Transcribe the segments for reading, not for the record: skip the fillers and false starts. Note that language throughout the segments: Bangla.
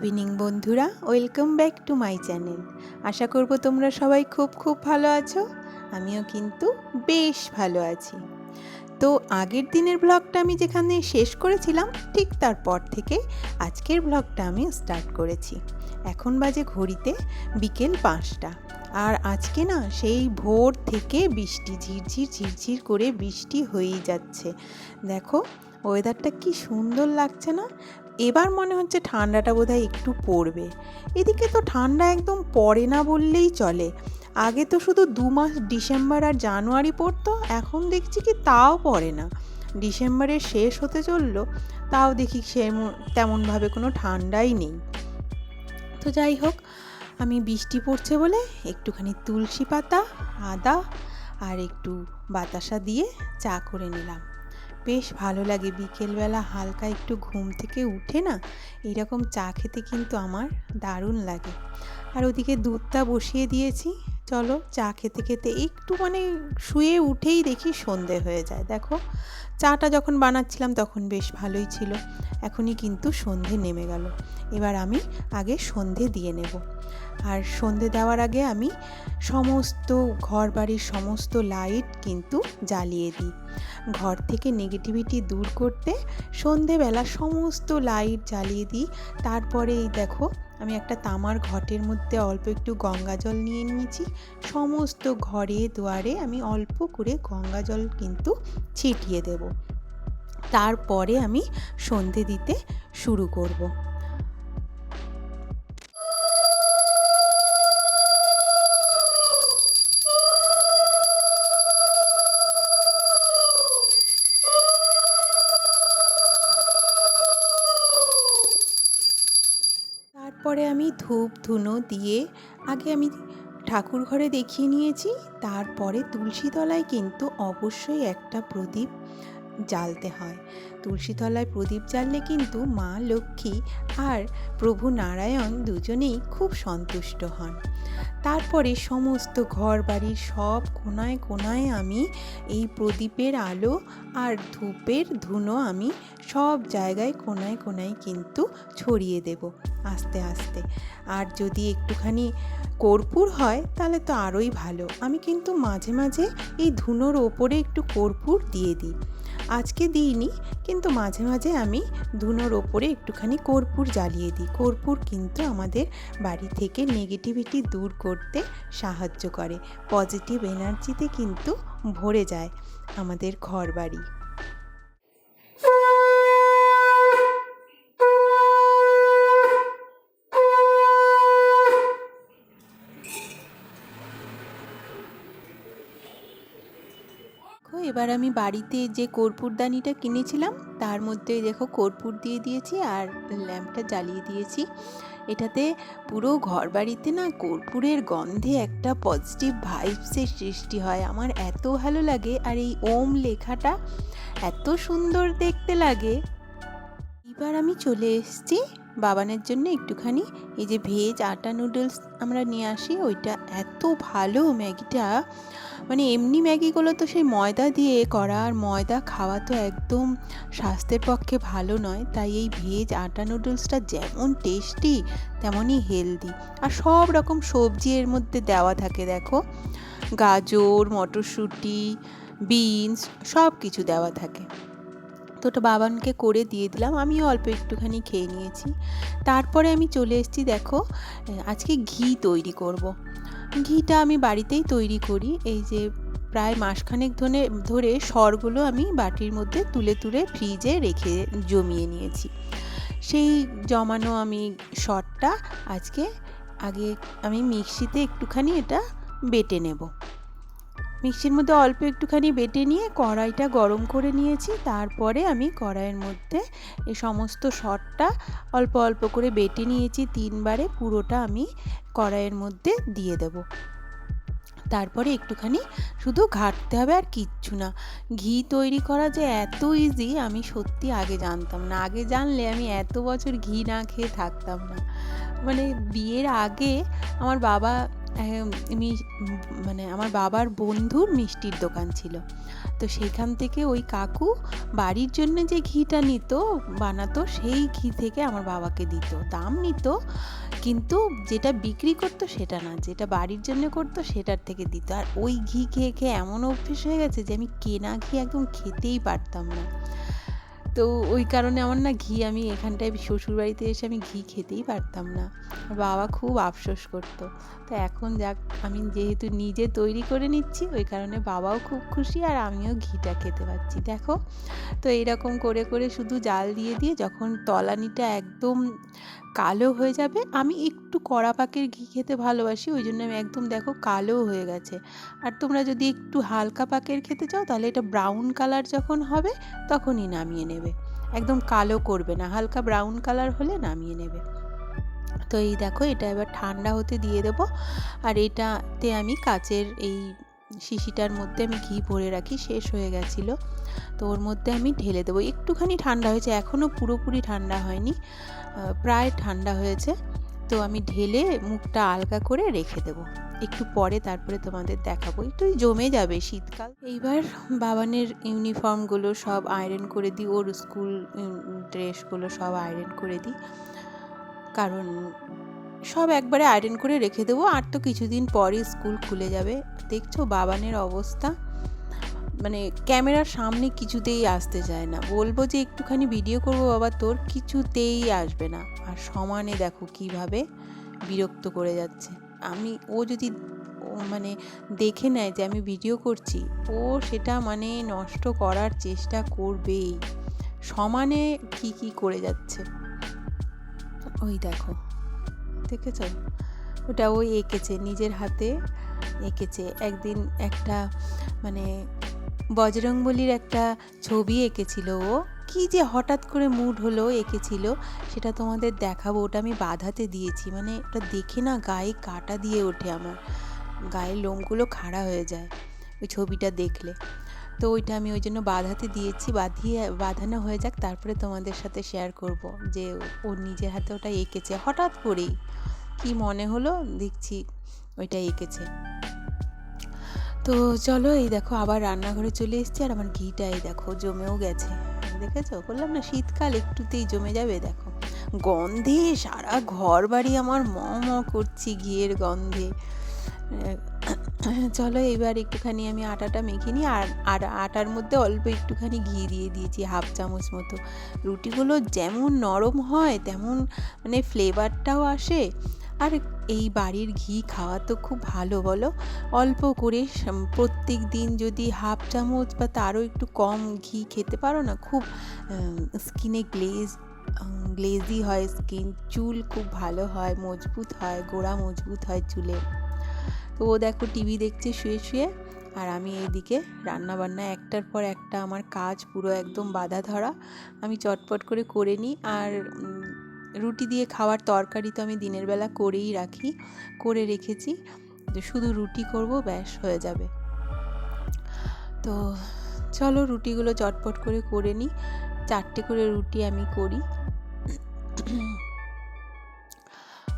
ইভিনিং বন্ধুরা, welcome back to my channel. আশা করব তোমরা সবাই খুব ভালো আছো। আমিও কিন্তু বেশ ভালো আছি। তো আগের দিনের ব্লগটা আমি যেখানে শেষ করেছিলাম ঠিক তারপর থেকে আজকের ব্লগটা আমি স্টার্ট করেছি। এখন বাজে ঘড়িতে বিকেল 5টা। আর আজকে না সেই ভোর থেকে বৃষ্টি ঝিরঝির করে বৃষ্টি হয়েই যাচ্ছে। দেখো ওয়েদারটা কি সুন্দর লাগছে না? এবার মনে হচ্ছে ঠান্ডাটা বোধহয় একটু পড়বে। এদিকে তো ঠান্ডা একদম পড়ে না বললেই চলে। আগে তো শুধু 2 মাস ডিসেম্বর আর জানুয়ারি পড়তো, এখন দেখছি কি তাও পড়ে না। ডিসেম্বরের শেষ হতে চললো, তাও দেখি তেমনভাবে কোনো ঠান্ডাই নেই। তো যাই হোক, আমি বৃষ্টি পড়ছে বলে একটুখানি তুলসী পাতা, আদা আর একটু বাতাসা দিয়ে চা করে নিলাম। বেশ ভালো লাগে বিকেলবেলা হালকা একটু ঘুম থেকে উঠে না এইরকম চা খেতে কিন্তু আমার দারুণ লাগে। আর ওদিকে দুধটা বসিয়ে দিয়েছি। চলো চা খেতে খেতে একটু শুয়ে উঠেই দেখি সন্ধে হয়ে যায়। দেখো চাটা যখন বানাচ্ছিলাম তখন বেশ ভালোই ছিল, এখনই কিন্তু সন্ধে নেমে গেল। এবার আমি আগে সন্ধে দিয়ে নেব। আর সন্ধে দেওয়ার আগে আমি সমস্ত ঘর বাড়ির সমস্ত লাইট কিন্তু জ্বালিয়ে দিই। ঘর থেকে নেগেটিভিটি দূর করতে সন্ধেবেলা সমস্ত লাইট জ্বালিয়ে দিই। তারপরে এই দেখো আমি একটা তামার ঘটের মধ্যে অল্প একটু গঙ্গা জল নিয়ে নিয়েছি। সমস্ত ঘরে দুয়ারে আমি অল্প করে গঙ্গা জল কিন্তু ছিটিয়ে দেব। তারপরে আমি সন্ধে দিতে শুরু করব। তারপরে আমি ধূপ ধুনো দিয়ে আগে আমি ঠাকুর ঘরে দেখিয়ে নিয়েছি। তারপরে তুলসী তলায় কিন্তু অবশ্যই একটা প্রদীপ জ্বালতে হয়। তুলসী তলায় প্রদীপ জ্বাললে কিন্তু মা লক্ষ্মী আর প্রভু নারায়ণ দুজনেই খুব সন্তুষ্ট হন। তারপরে সমস্ত ঘর বাড়ির সব কোনায় কোনায় আমি এই প্রদীপের আলো আর ধূপের ধুনো আমি সব জায়গায় কোনায় কোনায় কিন্তু ছড়িয়ে দেব আস্তে আস্তে। আর যদি একটুখানি কর্পূর হয় তাহলে তো আরোই ভালো। আমি কিন্তু মাঝে মাঝে এই ধুনোর ওপরে একটু কর্পূর দিয়ে দিই। আজকে দিইনি, কিন্তু মাঝে মাঝে আমি ধুনোর ওপরে একটুখানি কর্পূর জ্বালিয়ে দিই। কর্পূর কিন্তু আমাদের বাড়ি থেকে নেগেটিভিটি দূর করতে সাহায্য করে। পজিটিভ এনার্জিতে কিন্তু ভরে যায় আমাদের ঘর বাড়ি। এবার আমি বাড়িতে যে কর্পূরদানিটা কিনেছিলাম তার মধ্যে দেখো কর্পূর দিয়ে দিয়েছি আর ল্যাম্পটা জ্বালিয়ে দিয়েছি। এটাতে পুরো ঘর বাড়িতে না কর্পূরের গন্ধে একটা পজিটিভ ভাইবসের সৃষ্টি হয়। আমার এত ভালো লাগে। আর এই ওম লেখাটা এত সুন্দর দেখতে লাগে। এবার আমি চলে এসেছি বাবানের জন্য একটুখানি এই যে ভেজ আটা নুডলস আমরা নিয়ে আসি, ওইটা এত ভালো ম্যাগিটা। এমনি ম্যাগিগুলো তো সেই ময়দা দিয়ে করা, আর ময়দা খাওয়া তো একদম স্বাস্থ্যের পক্ষে ভালো নয়। তাই এই ভেজ আটা নুডলসটা যেমন টেস্টি তেমনই হেলদি। আর সব রকম সবজি এর মধ্যে দেওয়া থাকে। দেখো গাজর, মটরশুঁটি, বিনস সব কিছু দেওয়া থাকে। তো ওটা বাবানকে করে দিয়ে দিলাম, আমিও অল্প একটুখানি খেয়ে নিয়েছি। তারপরে আমি চলে এসেছি, দেখো আজকে ঘি তৈরি করব। ঘিটা আমি বাড়িতেই তৈরি করি। এই যে প্রায় মাসখানেক ধরে সরগুলো আমি বাটির মধ্যে তুলে তুলে ফ্রিজে রেখে জমিয়ে নিয়েছি। সেই জমানো আমি সরটা আগে আমি মিক্সিতে একটুখানি এটা বেটে নেব। মিক্সির মধ্যে অল্প একটুখানি বেটে নিয়ে কড়াইটা গরম করে নিয়েছি। তারপরে আমি কড়াইয়ের মধ্যে এই সমস্ত সরটা অল্প অল্প করে বেটে নিয়েছি 3বারে, পুরোটা আমি কড়াইয়ের মধ্যে দিয়ে দেব। তারপরে একটুখানি শুধু ঘাঁটতে হবে, আর কিচ্ছু না। ঘি তৈরি করা যে এত ইজি আমি সত্যি আগে জানতাম না। আগে জানলে আমি এত বছর ঘি না খেয়ে থাকতাম না। বিয়ের আগে আমার বাবা মানে আমার বাবার বন্ধুর মিষ্টির দোকান ছিল। তো সেখান থেকে ওই কাকু বাড়ির জন্য যে ঘিটা নিত বানাতো, সেই ঘি থেকে আমার বাবাকে দিত। দাম নিত, কিন্তু যেটা বিক্রি করতো সেটা না, যেটা বাড়ির জন্য করতো সেটার থেকে দিত। আর ওই ঘি খেয়ে খেয়ে এমন অভ্যেস হয়ে গেছে যে আমি কেনা ঘি একদম খেতেই পারতাম না। তো ওই কারণে আমার না ঘি, আমি এখানটায় শ্বশুরবাড়িতে এসে আমি ঘি খেতেই পারতাম না। বাবা খুব আফসোস করতো। তো এখন যাক, আমি যেহেতু নিজে তৈরি করে নিচ্ছি, ওই কারণে বাবাও খুব খুশি আর আমিও ঘিটা খেতে পাচ্ছি। দেখো, তো এইরকম করে করে শুধু জাল দিয়ে দিয়ে যখন তলানিটা একদম কালো হয়ে যাবে, আমি একটু কড়া পাকের ঘি খেতে ভালোবাসি, ওই জন্য আমি একদম দেখো কালো হয়ে গেছে। আর তোমরা যদি একটু হালকা পাকের খেতে চাও তাহলে এটা ব্রাউন কালার যখন হবে তখনই নামিয়ে নেবে, একদম কালো করবে না, হালকা ব্রাউন কালার হলে নামিয়ে নেবে। তো এই দেখো, এটা এবার ঠান্ডা হতে দিয়ে দেবো। আর এটাতে আমি কাচের এই শিশিটার মধ্যে আমি ঘি ভরে রাখি, শেষ হয়ে গেছিলো, তো ওর মধ্যে আমি ঢেলে দেবো। একটুখানি ঠান্ডা হয়েছে, এখনও পুরোপুরি ঠান্ডা হয়নি, প্রায় ঠান্ডা হয়েছে। তো আমি ঢেলে মুখটা আলগা করে রেখে দেবো, একটু পরে তারপরে তোমাদের দেখাবো, একটু জমে যাবে শীতকাল। এইবার বাবানের ইউনিফর্মগুলো সব আয়রন করে দিই, ওর স্কুল ড্রেসগুলো সব আয়রন করে দিই, কারণ সব একবারে আয়রন করে রেখে দেবো। আর তো কিছুদিন পরই স্কুল খুলে যাবে। দেখছো বাবানের অবস্থা, মানে ক্যামেরার সামনে কিছুতেই আসতে চায় না, বলবো যে একটুখানি ভিডিও করবো বাবা তোর, কিছুতেই আসবে না। আর সমানে দেখো কিভাবে বিরক্ত করে যাচ্ছে। ও যদি মানে দেখে নেয় যে আমি ভিডিও করছি, ও সেটা মানে নষ্ট করার চেষ্টা করবেই। সমানে কি কি করে যাচ্ছে, ওই দেখো, দেখেছ? ওটা ওই এঁকেছে, নিজের হাতে এঁকেছে। একদিন একটা মানে বজরংবলীর একটা ছবি এঁকেছিল ও, কি যে হঠাৎ করে মুড হলো এঁকেছিল, সেটা তোমাদের দেখাবো। ওটা আমি বাঁধাতে দিয়েছি, মানে ওটা দেখে না গায়ে কাঁটা দিয়ে ওঠে, আমার গায়ের লোমগুলো খাড়া হয়ে যায় ওই ছবিটা দেখলে। তো ওইটা আমি ওই জন্য বাঁধাতে দিয়েছি, বাঁধানো হয়ে যাক, তারপরে তোমাদের সাথে শেয়ার করব যে ও নিজের হাতে ওটা এঁকেছে। হঠাৎ করেই কি মনে হলো, দেখছি ওইটা এঁকেছে। তো চলো, এই দেখো আবার রান্নাঘরে চলে এসেছি, আর আমার ঘিটা এই দেখো জমেও গেছে। দেখেছো, বললাম না শীতকাল একটুতেই জমে যাবে। দেখো গন্ধে সারা ঘর বাড়ি আমার ম ম করছি ঘিয়ের গন্ধে। চলো এবার একটুখানি আমি আটাটা মেখে নিই, আর আটার মধ্যে অল্প একটুখানি ঘি দিয়ে দিয়েছি, হাফ চামচ মতো। রুটিগুলো যেমন নরম হয় তেমন মানে ফ্লেভারটাও আসে। আর এই বাড়ির ঘি খাওয়া তো খুব ভালো, বলো? অল্প করে প্রত্যেক দিন যদি হাফ চামচ বা তারও একটু কম ঘি খেতে পারো না, খুব স্কিনে গ্লেজি হয় স্কিন, চুল খুব ভালো হয়, মজবুত হয়, গোড়া মজবুত হয় চুলের। তো ও দেখো টিভি দেখছে শুয়ে শুয়ে, আর আমি এইদিকে রান্নাবান্না একটার পর একটা আমার কাজ পুরো একদম বাঁধা ধরা, আমি চটপট করে নিই। আর রুটি দিয়ে খাওয়ার তরকারি তো আমি দিনের বেলা করেই রাখি, করে রেখেছি, শুধু রুটি করব, ব্যাস হয়ে যাবে। তো চলো রুটিগুলো চটপট করে নিই, 4টে করে রুটি আমি করি।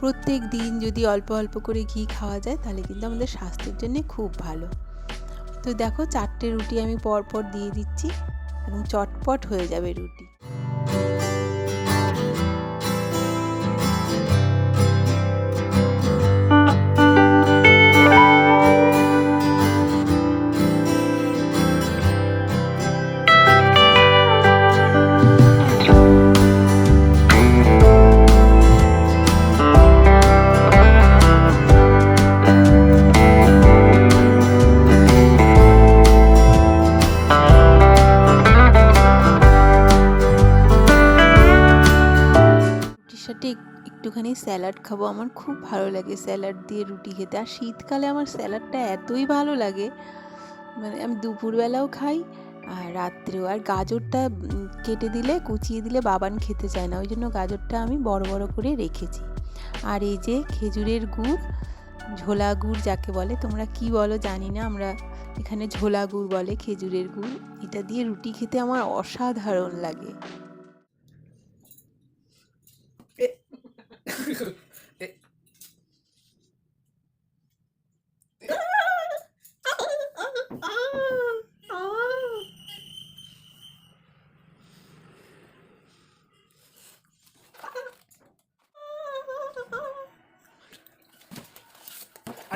প্রত্যেক দিন যদি অল্প অল্প করে ঘি খাওয়া যায় তাহলে কিন্তু আমাদের স্বাস্থ্যের জন্য খুব ভালো। তো দেখো 4টে রুটি আমি পরপর দিয়ে দিচ্ছি এবং চটপট হয়ে যাবে রুটি। সাথে একটুখানি স্যালাড খাবো, আমার খুব ভালো লাগে স্যালাড দিয়ে রুটি খেতে। আর শীতকালে আমার স্যালাডটা এতই ভালো লাগে, মানে আমি দুপুরবেলাও খাই আর রাত্রেও। আর গাজরটা কেটে দিলে, কুচিয়ে দিলে বাবান খেতে চায় না, ওই জন্য গাজরটা আমি বড় বড় করে রেখেছি। আর এই যে খেজুরের গুড়, ঝোলা গুড় যাকে বলে, তোমরা কি বলো জানি না, আমরা এখানে ঝোলা গুড় বলে, খেজুরের গুড়, এটা দিয়ে রুটি খেতে আমার অসাধারণ লাগে।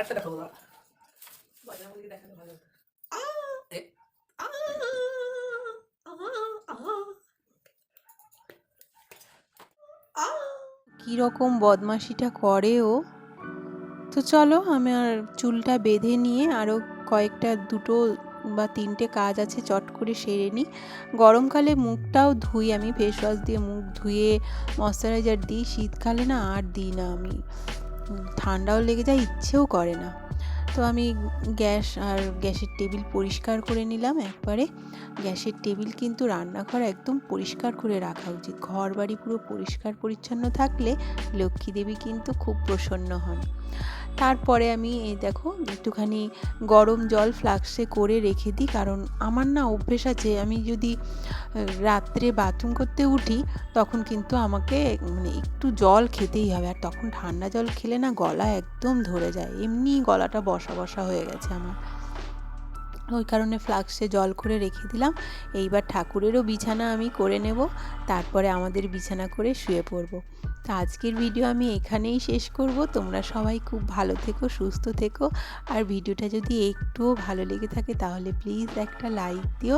একটা দেখো দাদা, বজরঙ্গবলীকে দেখালে ভালো হতো। এ, আ, আ, আ, আ। কীরকম বদমাশিটা করে ও। তো চলো আমি আর চুলটা বেঁধে নিয়ে আরও কয়েকটা 2 বা 3টে কাজ আছে চট করে সেরে নিই। গরমকালে মুখটাও ধুই, আমি ফেস ওয়াশ দিয়ে মুখ ধুয়ে ময়শ্চারাইজার দিই, শীতকালে না আর দিই না আমি, ঠান্ডাও লেগে যায়, ইচ্ছেও করে না। তো আমি গ্যাসের টেবিল পরিষ্কার করে নিলাম একবারে। গ্যাসের টেবিল কিন্তু রান্নাঘর একদম পরিষ্কার করে রাখা উচিত। ঘর বাড়ি পুরো পরিষ্কার পরিচ্ছন্ন থাকলে লক্ষ্মী দেবী কিন্তু খুব প্রসন্ন হন। তারপরে আমি এই দেখো একটুখানি গরম জল ফ্লাক্সে করে রেখে দিই, কারণ আমার না অভ্যেস আছে, আমি যদি রাত্রে বাথরুম করতে উঠি তখন কিন্তু আমাকে মানে একটু জল খেতেই হবে, আর তখন ঠান্ডা জল খেলে না গলা একদম ধরে যায়, এমনি গলাটা বসা বসা হয়ে গেছে আমার, ওই কারণে ফ্লাক্সে জল করে রেখে দিলাম। এইবার ঠাকুরেরও বিছানা আমি করে নেব, তারপরে আমাদের বিছানা করে শুয়ে পড়ব। তো আজকের ভিডিও আমি এখানেই শেষ করব। তোমরা সবাই খুব ভালো থেকো, সুস্থ থেকো, আর ভিডিওটা যদি একটুও ভালো লেগে থাকে তাহলে প্লিজ একটা লাইক দিও,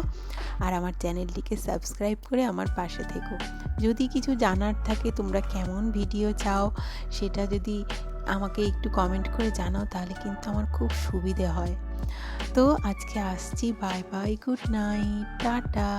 আর আমার চ্যানেলটিকে সাবস্ক্রাইব করে আমার পাশে থেকো। যদি কিছু জানার থাকে, তোমরা কেমন ভিডিও চাও সেটা যদি আমাকে একটু কমেন্ট করে জানাও তাহলে কিন্তু আমার খুব সুবিধে হয়। তো আজকে আসছি, bye bye, good night, tata.